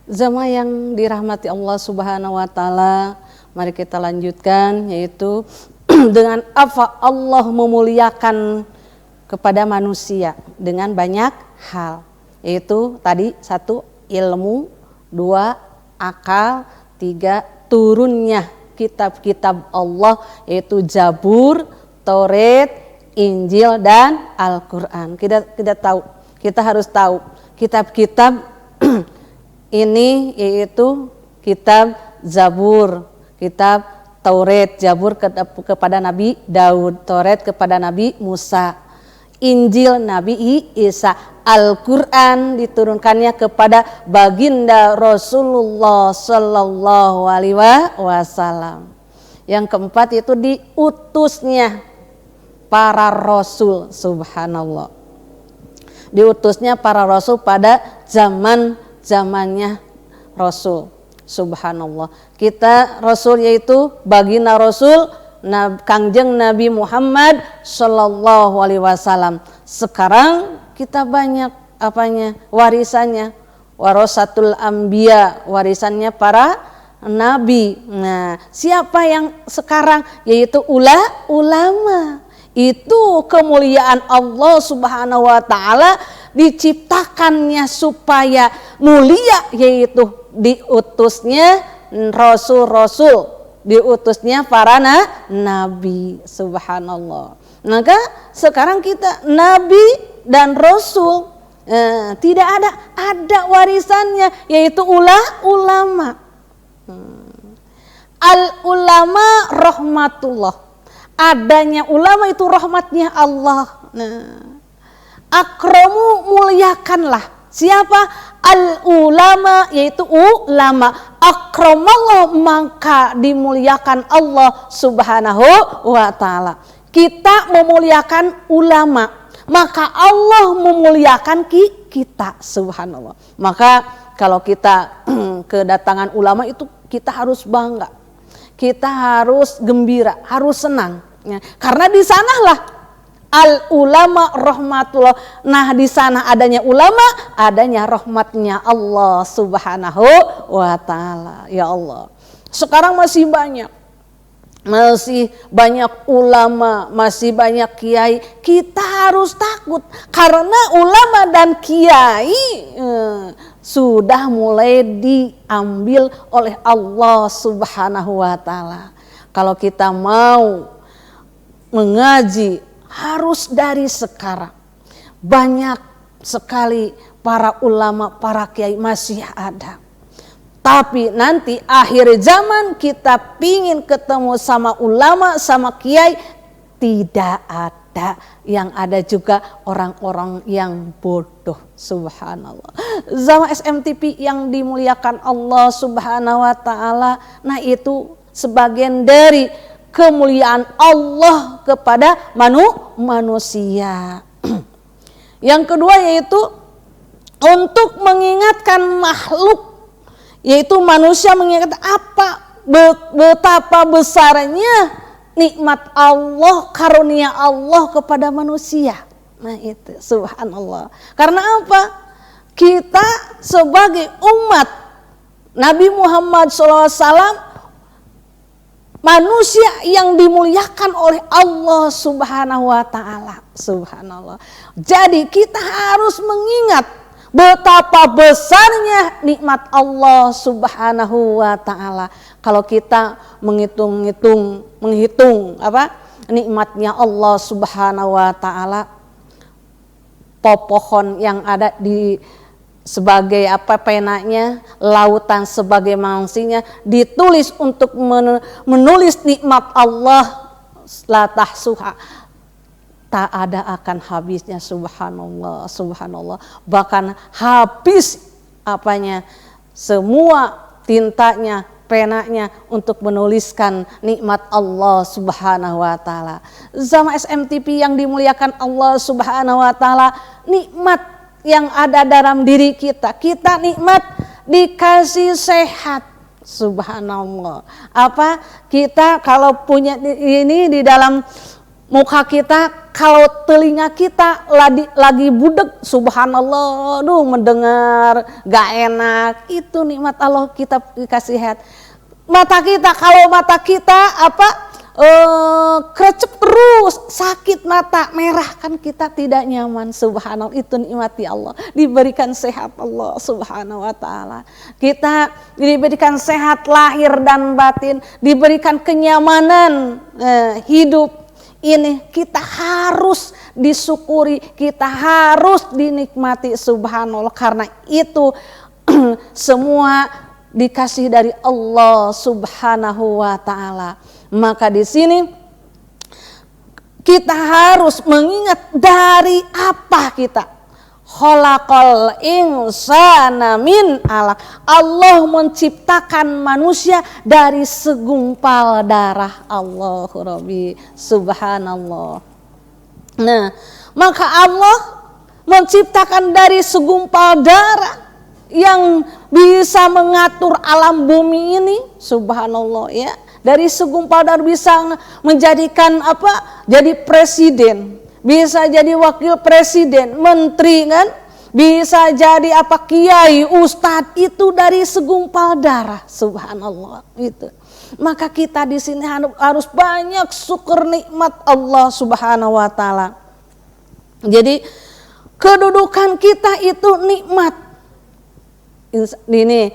Jamaah yang dirahmati Allah Subhanahu wa taala, mari kita lanjutkan, yaitu dengan apa Allah memuliakan kepada manusia dengan banyak hal. Yaitu tadi 1 ilmu, 2 akal, 3 turunnya kitab-kitab Allah, yaitu Zabur, Taurat, Injil dan Al-Qur'an. Kita harus tahu kitab-kitab ini, yaitu kitab Zabur, kitab Taurat. Zabur kepada Nabi Daud, Taurat kepada Nabi Musa, Injil Nabi Isa, Al-Qur'an diturunkannya kepada baginda Rasulullah Sallallahu Alaihi Wasallam. Yang keempat itu diutusnya para rasul, subhanallah. Diutusnya para rasul pada zamannya Rasul, subhanallah. Kita Rasul yaitu baginda Rasul Kangjeng Nabi Muhammad Sallallahu Alaihi Wasallam. Sekarang kita banyak warisannya, warasatul anbiya, warisannya para nabi. Nah, siapa yang sekarang? Yaitu ulama. Itu kemuliaan Allah Subhanahu wa taala, diciptakannya supaya mulia, yaitu diutusnya rasul-rasul, diutusnya para nabi, subhanallah. Maka sekarang kita nabi dan rasul tidak ada warisannya, yaitu ulama. Al ulama rahmatullah, adanya ulama itu rahmatnya Allah. Akramu, muliakanlah. Siapa? Al ulama, yaitu ulama. Akramallah, maka dimuliakan Allah Subhanahu wa taala. Kita memuliakan ulama, maka Allah memuliakan kita, subhanallah. Maka kalau kita kedatangan ulama itu kita harus bangga, kita harus gembira, harus senang, ya. Karena di sanalah al ulama rahmatullah. Nah, di sana adanya ulama, adanya rahmatnya Allah Subhanahu wa taala. Ya Allah, sekarang masih banyak ulama, masih banyak kiai. Kita harus takut karena ulama dan kiai sudah mulai diambil oleh Allah Subhanahu wa taala. Kalau kita mau mengaji harus dari sekarang. Banyak sekali para ulama, para kiai masih ada. Tapi nanti akhir zaman kita pingin ketemu sama ulama, sama kiai, tidak ada. Yang ada juga orang-orang yang bodoh, subhanallah. Zaman SMTP yang dimuliakan Allah Subhanahu wa taala, nah itu sebagian dari kemuliaan Allah kepada manusia. Yang kedua yaitu untuk mengingatkan makhluk, yaitu manusia, mengingat betapa besarnya nikmat Allah, karunia Allah kepada manusia. Nah itu subhanallah. Karena apa? Kita sebagai umat Nabi Muhammad SAW, manusia yang dimuliakan oleh Allah Subhanahu wa taala, subhanallah. Jadi kita harus mengingat betapa besarnya nikmat Allah Subhanahu wa taala. Kalau kita menghitung nikmatnya Allah Subhanahu wa taala, pohon yang ada di sebagai penanya, lautan sebagai mangsinya, ditulis untuk menulis nikmat Allah, la tahsuha, tak ada akan habisnya, subhanallah, subhanallah. Bahkan habis semua tintanya, penanya untuk menuliskan nikmat Allah Subhanahu wa taala. Zaman SMTP yang dimuliakan Allah Subhanahu wa taala, nikmat yang ada dalam diri kita nikmat dikasih sehat, subhanallah. Kita kalau punya ini di dalam muka kita kalau telinga kita lagi budek, subhanallah, mendengar gak enak, itu nikmat Allah kita dikasih sehat. Kalau mata kita krecep terus, sakit mata, merah, kan kita tidak nyaman. Subhanallah, itu nikmati Allah, diberikan sehat Allah subhanahu wa ta'ala. Kita diberikan sehat lahir dan batin, diberikan kenyamanan hidup. Ini kita harus disyukuri, kita harus dinikmati, subhanallah, karena itu semua dikasih dari Allah subhanahu wa ta'ala. Maka di sini kita harus mengingat dari apa kita. Khalaqal insana min alaq. Allah menciptakan manusia dari segumpal darah. Allahu Rabbi, subhanallah. Nah, maka Allah menciptakan dari segumpal darah yang bisa mengatur alam bumi ini, subhanallah ya. Dari segumpal darah bisa menjadikan jadi presiden, bisa jadi wakil presiden, menteri kan, bisa jadi kiai, ustadz, itu dari segumpal darah, subhanallah itu. Maka kita di sini harus banyak syukur nikmat Allah subhanahu wa ta'ala. Jadi kedudukan kita itu nikmat. Ini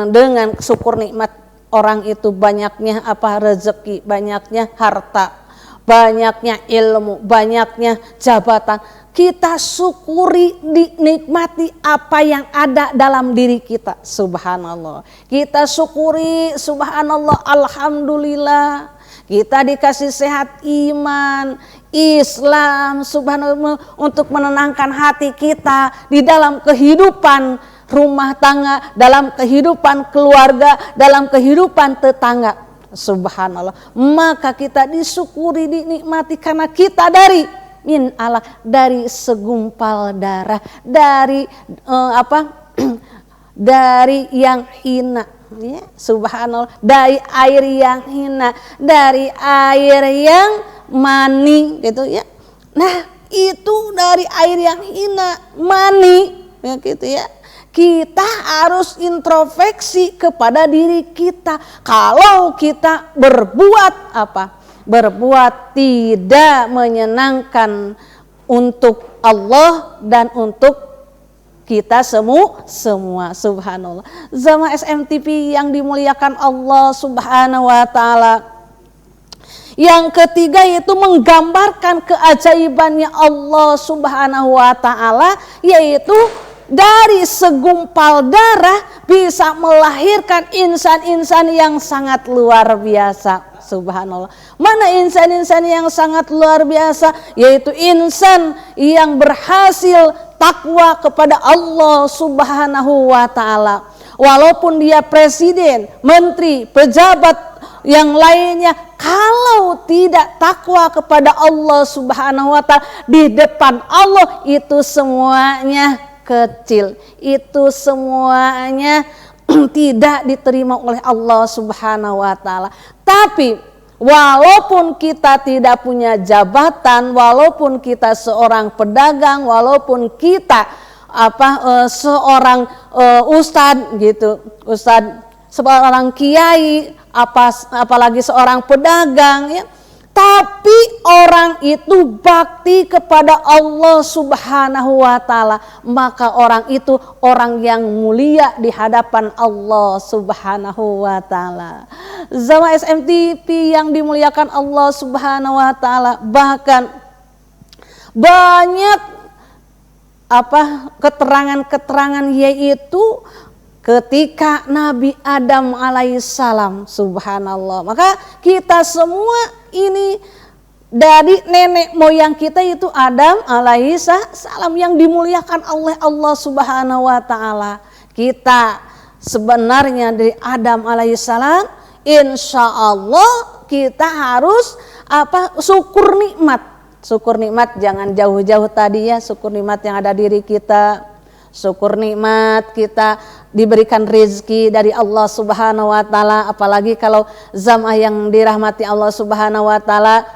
dengan syukur nikmat orang itu banyaknya rezeki, banyaknya harta, banyaknya ilmu, banyaknya jabatan. Kita syukuri, dinikmati apa yang ada dalam diri kita, subhanallah. Kita syukuri, subhanallah, alhamdulillah. Kita dikasih sehat iman, Islam, subhanallah, untuk menenangkan hati kita di dalam kehidupan rumah tangga, dalam kehidupan keluarga, dalam kehidupan tetangga, subhanallah. Maka kita disyukuri, dinikmati karena kita dari min Allah, dari segumpal darah, dari dari yang hina, ya, subhanallah, dari air yang hina, dari air yang mani, gitu ya. Nah, itu dari air yang hina, mani, ya gitu ya. Kita harus introspeksi kepada diri kita. Kalau kita berbuat berbuat tidak menyenangkan untuk Allah dan untuk kita semua, subhanallah. Zama SMTV yang dimuliakan Allah subhanahu wa ta'ala. Yang ketiga yaitu menggambarkan keajaibannya Allah subhanahu wa ta'ala, yaitu dari segumpal darah bisa melahirkan insan-insan yang sangat luar biasa, subhanallah. Mana insan-insan yang sangat luar biasa? Yaitu insan yang berhasil takwa kepada Allah subhanahu wa ta'ala. Walaupun dia presiden, menteri, pejabat yang lainnya, kalau tidak takwa kepada Allah subhanahu wa ta'ala, di depan Allah itu semuanya kecil, itu semuanya tidak diterima oleh Allah subhanahu wa ta'ala. Tapi walaupun kita tidak punya jabatan, walaupun kita seorang pedagang, walaupun kita seorang ustadz gitu, seorang kiai, apalagi seorang pedagang ya, tapi orang itu bakti kepada Allah subhanahu wa ta'ala, maka orang itu orang yang mulia di hadapan Allah subhanahu wa ta'ala. Zama SMTV yang dimuliakan Allah subhanahu wa ta'ala, bahkan banyak keterangan-keterangan, yaitu ketika Nabi Adam alaihissalam, subhanallah. Maka kita semua ini dari nenek moyang kita itu Adam alaihissalam yang dimuliakan oleh Allah subhanahu wa ta'ala. Kita sebenarnya dari Adam alaihissalam, insya Allah kita harus syukur nikmat. Syukur nikmat jangan jauh-jauh tadi ya, syukur nikmat yang ada diri kita. Syukur nikmat kita diberikan rezeki dari Allah subhanahu wa ta'ala. Apalagi kalau zamah yang dirahmati Allah subhanahu wa ta'ala,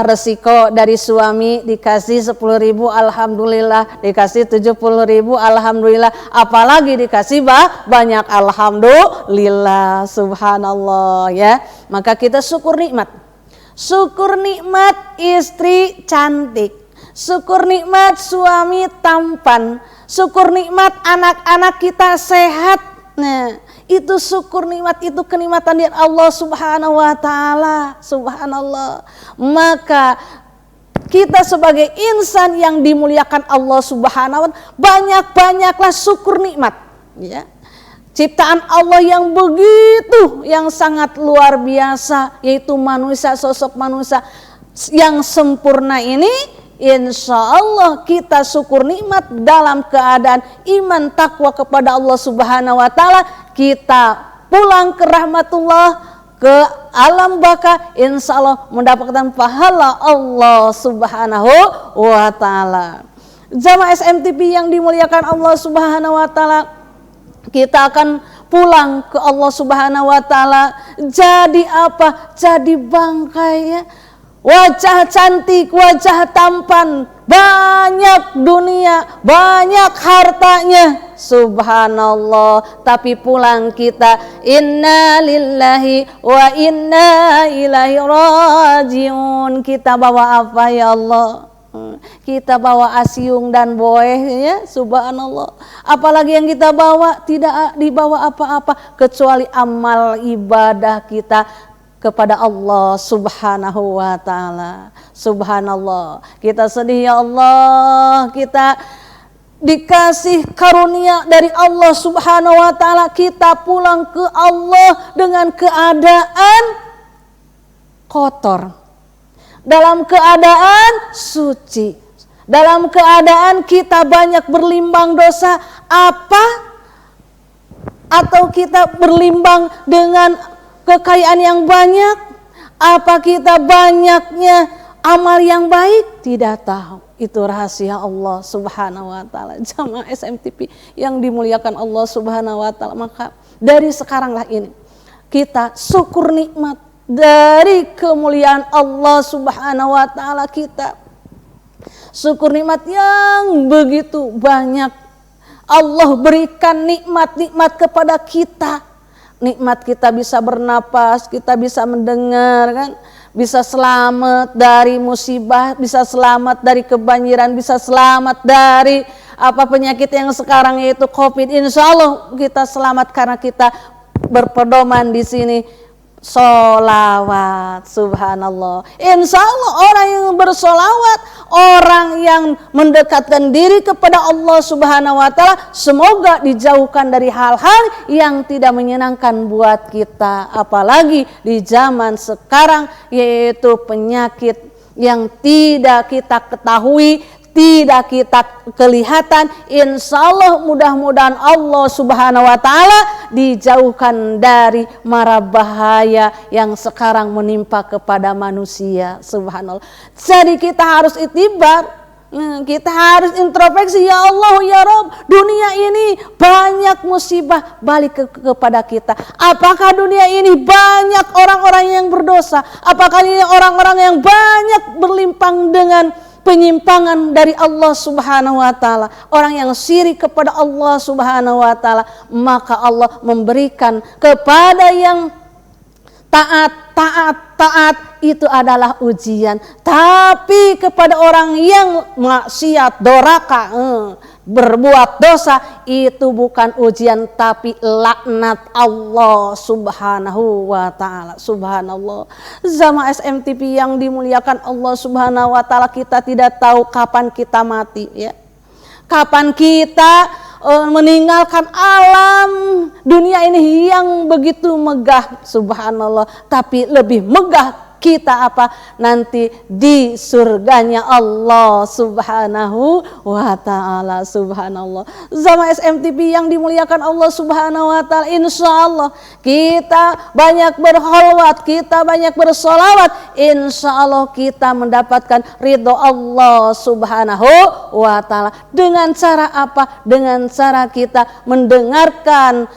resiko dari suami, dikasih 10.000 alhamdulillah, dikasih 70.000 alhamdulillah, apalagi dikasih banyak alhamdulillah, subhanallah ya. Maka kita syukur nikmat. Syukur nikmat istri cantik, syukur nikmat suami tampan, syukur nikmat anak-anak kita sehat. Nah, itu syukur nikmat, itu kenikmatan dari Allah Subhanahu wa taala. Subhanallah. Maka kita sebagai insan yang dimuliakan Allah Subhanahu wa taala, banyak-banyaklah syukur nikmat, ya. Ciptaan Allah yang begitu, yang sangat luar biasa, yaitu manusia, sosok manusia yang sempurna ini. Insya Allah kita syukur nikmat dalam keadaan iman takwa kepada Allah Subhanahu wa taala. Kita pulang ke rahmatullah, ke alam baka, insya Allah mendapatkan pahala Allah Subhanahu wa taala. Jamaah SMTV yang dimuliakan Allah Subhanahu wa taala, kita akan pulang ke Allah Subhanahu wa taala. Jadi apa? Jadi bangkai, ya. Wajah cantik, wajah tampan, banyak dunia, banyak hartanya, subhanallah. Tapi pulang kita, inna lillahi wa inna ilaihi rajiun. Kita bawa apa ya Allah? Kita bawa asyung dan boeh, ya, subhanallah. Apalagi yang kita bawa, tidak dibawa apa-apa kecuali amal ibadah kita kepada Allah Subhanahu wa taala. Subhanallah. Kita sedih ya Allah, kita dikasih karunia dari Allah Subhanahu wa taala, kita pulang ke Allah dengan keadaan kotor, dalam keadaan suci, dalam keadaan kita banyak berlimbang dosa. Atau kita berlimbang dengan kekayaan yang banyak? Apa kita banyaknya amal yang baik? Tidak tahu. Itu rahasia Allah Subhanahu wa taala. Jamaah SMTV yang dimuliakan Allah Subhanahu wa taala, maka dari sekaranglah ini kita syukur nikmat dari kemuliaan Allah Subhanahu wa taala. Kita syukur nikmat yang begitu banyak Allah berikan, nikmat-nikmat kepada kita. Nikmat kita bisa bernapas, kita bisa mendengar, kan? Bisa selamat dari musibah, bisa selamat dari kebanjiran, bisa selamat dari penyakit yang sekarang yaitu COVID. Insya Allah kita selamat karena kita berpedoman di sini sholawat, subhanallah. Insya Allah orang yang bersolawat, orang yang mendekatkan diri kepada Allah Subhanahu wa taala, semoga dijauhkan dari hal-hal yang tidak menyenangkan buat kita, apalagi di zaman sekarang, yaitu penyakit yang tidak kita ketahui, tidak kita kelihatan. Insya Allah mudah-mudahan Allah Subhanahu wa taala dijauhkan dari mara bahaya yang sekarang menimpa kepada manusia, subhanallah. Jadi kita harus itibar, kita harus introspeksi, ya Allah ya Rabb, dunia ini banyak musibah, balik kepada kita. Apakah dunia ini banyak orang-orang yang berdosa? Apakah ini orang-orang yang banyak berlimpang dengan penyimpangan dari Allah Subhanahu wa taala, orang yang syirik kepada Allah Subhanahu wa taala? Maka Allah memberikan kepada yang taat itu adalah ujian. Tapi kepada orang yang maksiat, doraka, berbuat dosa, itu bukan ujian tapi laknat Allah Subhanahu wa taala. Subhanallah. Jamaah SMTV yang dimuliakan Allah Subhanahu wa taala, kita tidak tahu kapan kita mati, ya. Kapan kita meninggalkan alam dunia ini yang begitu megah, subhanallah. Tapi lebih megah kita nanti di surganya Allah Subhanahu wa taala, subhanallah. Sama SMTV yang dimuliakan Allah Subhanahu wa taala, insyaallah kita banyak berholwat, kita banyak bersolawat, insyaallah kita mendapatkan ridho Allah Subhanahu wa taala. Dengan cara apa? Dengan cara kita mendengarkan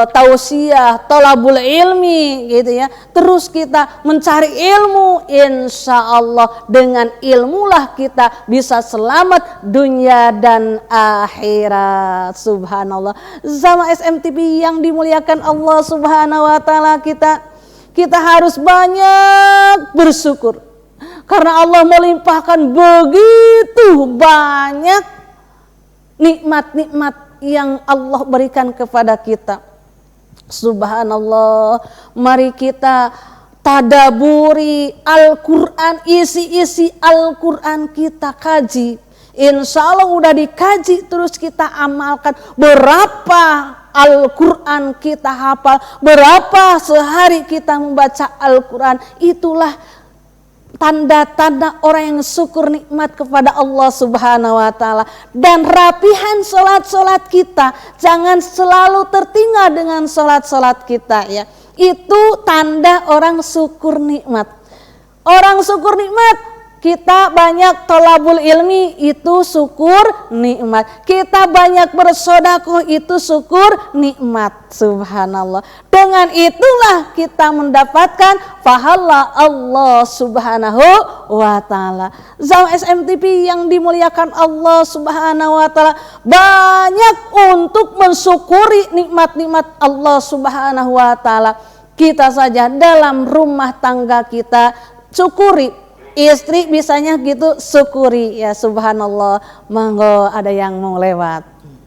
tausiah, tolabul ilmi, gitu ya. Terus kita mencari ilmu, insya Allah dengan ilmulah kita bisa selamat dunia dan akhirat. Subhanallah. Sama SMTV yang dimuliakan Allah Subhanahu wa taala, kita harus banyak bersyukur karena Allah melimpahkan begitu banyak nikmat-nikmat yang Allah berikan kepada kita. Subhanallah, mari kita tadaburi Al-Quran, isi-isi Al-Quran kita kaji. Insya Allah udah dikaji, terus kita amalkan. Berapa Al-Quran kita hafal, berapa sehari kita membaca Al-Quran, itulah tanda-tanda orang yang syukur nikmat kepada Allah Subhanahu wa taala. Dan rapihan salat-salat kita, jangan selalu tertinggal dengan salat-salat kita ya. Itu tanda orang syukur nikmat. Orang syukur nikmat, kita banyak tolabul ilmi, itu syukur nikmat. Kita banyak bersedekah, itu syukur nikmat. Subhanallah. Dengan itulah kita mendapatkan pahala Allah Subhanahu wa taala. Zam SMTV yang dimuliakan Allah Subhanahu wa taala, banyak untuk mensyukuri nikmat-nikmat Allah Subhanahu wa taala. Kita saja dalam rumah tangga kita syukuri. Istri bisanya gitu syukuri ya. Subhanallah. Monggo ada yang mau lewat.